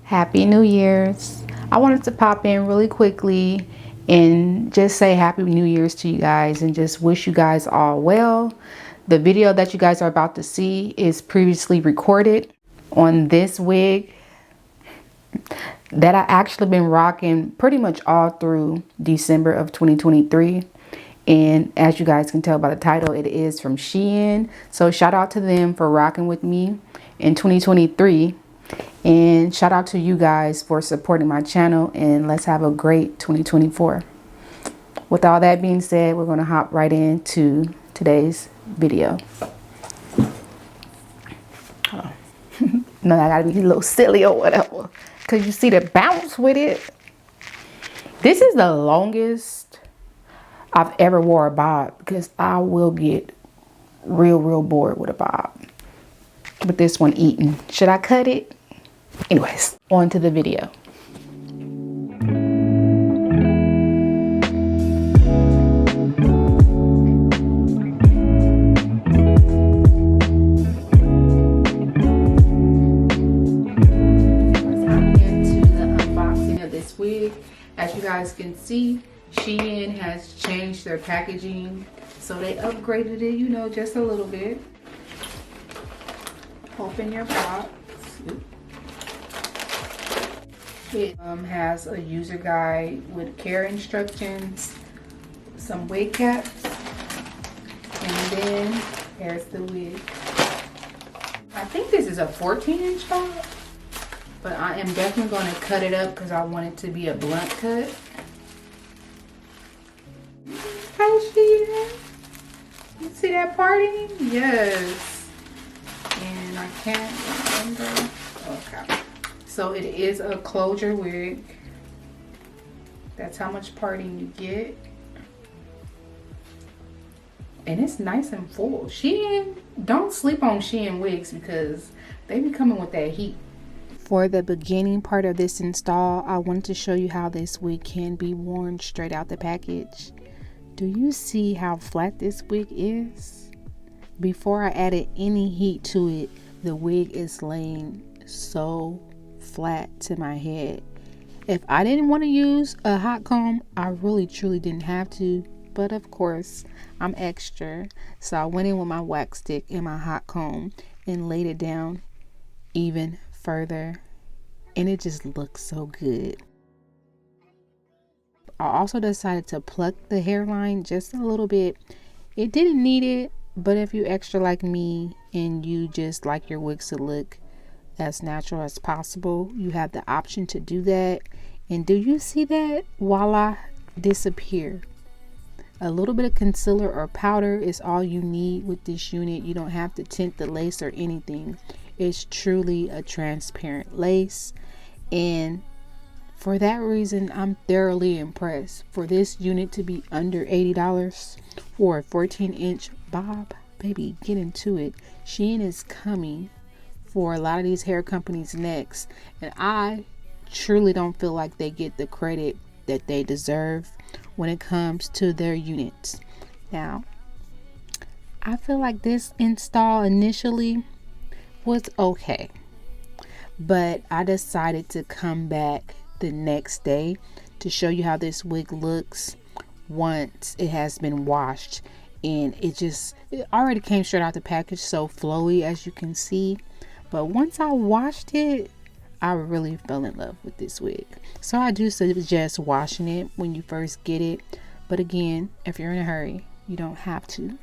Happy New Year's. I wanted to pop in really quickly and just say Happy New Year's to you guys and just wish you guys all well. The video that you guys are about to see is previously recorded on this wig that I actually been rocking pretty much all through December of 2023. And as you guys can tell by the title, it is from SheIn. So shout out to them for rocking with me in 2023. And shout out to you guys for supporting my channel, and let's have a great 2024. With all that being said, we're going to hop right into today's video. Oh. No, I gotta be a little silly or whatever, because you see the bounce with it. This is the longest I've ever wore a bob, because I will get real bored with a bob. With this one eating. Should I cut it? Anyways, on to the video. Wig. As you guys can see, SheIn has changed their packaging, so they upgraded it, you know, just a little bit. Open your box. It has a user guide with care instructions, some wig caps, and then there's the wig. I think this is a 14-inch bob. But I am definitely going to cut it up because I want it to be a blunt cut. Hi, SheIn. You see that parting? Yes. And I can't remember. Okay. So it is a closure wig. That's how much parting you get. And it's nice and full. SheIn, don't sleep on SheIn wigs because they be coming with that heat. For the beginning part of this install, I wanted to show you how this wig can be worn straight out the package. Do you see how flat this wig is? Before I added any heat to it, the wig is laying so flat to my head. If I didn't want to use a hot comb, I really truly didn't have to. But of course, I'm extra. So I went in with my wax stick and my hot comb and laid it down even further, and it just looks so good. I also decided to pluck the hairline just a little bit. It didn't need it, but if you extra like me and you just like your wigs to look as natural as possible, you have the option to do that. And do you see that? Voila, disappear. A little bit of concealer or powder is all you need with this unit. You don't have to tint the lace or anything. It's truly a transparent lace, and for that reason I'm thoroughly impressed. For this unit to be under $80 for a 14-inch bob, baby, get into it. SheIn is coming for a lot of these hair companies next, and I truly don't feel like they get the credit that they deserve when it comes to their units. Now, I feel like this install initially was okay, but I decided to come back the next day to show you how this wig looks once it has been washed. And it already came straight out the package, so flowy as you can see, but once I washed it, I really fell in love with this wig. So I do suggest washing it when you first get it, but again, if you're in a hurry, you don't have to.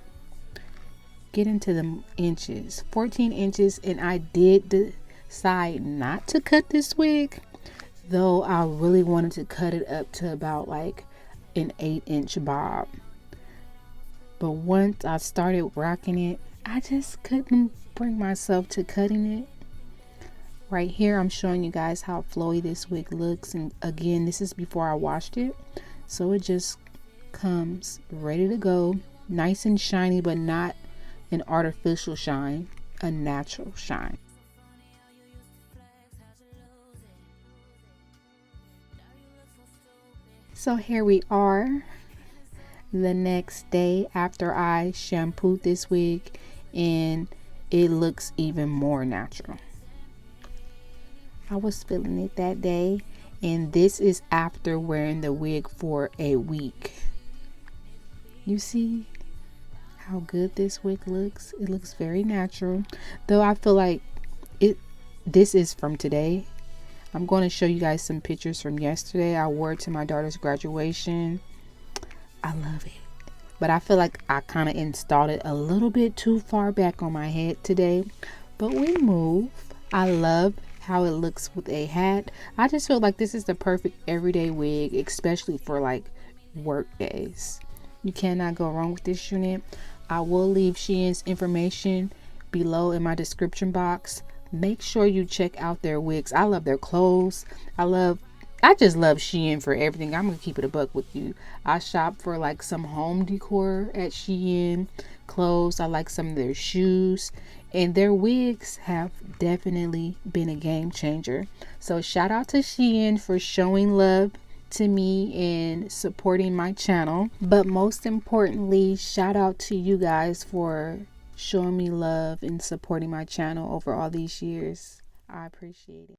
Get into the inches, 14 inches, and I did decide not to cut this wig, though I really wanted to cut it up to about like an 8-inch bob. But once I started rocking it, I just couldn't bring myself to cutting it. Right here I'm showing you guys how flowy this wig looks, and again, this is before I washed it, so it just comes ready to go, nice and shiny, but not an artificial shine, a natural shine. So here we are the next day after I shampooed this wig, and it looks even more natural. I was feeling it that day. And this is after wearing the wig for a week. You see how good this wig looks? It looks very natural. Though I feel like this is from today. I'm going to show you guys some pictures from yesterday. I wore it to my daughter's graduation. I love it. But I feel like I kind of installed it a little bit too far back on my head today. But we move. I love how it looks with a hat. I just feel like this is the perfect everyday wig, especially for like work days. You cannot go wrong with this unit. I will leave SheIn's information below in my description box. Make sure you check out their wigs. I love their clothes. I just love SheIn for everything. I'm gonna keep it a buck with you. I shop for like some home decor at SheIn, clothes. I like some of their shoes, and their wigs have definitely been a game changer. So shout out to SheIn for showing love to me and supporting my channel. But most importantly, shout out to you guys for showing me love and supporting my channel over all these years. I appreciate it.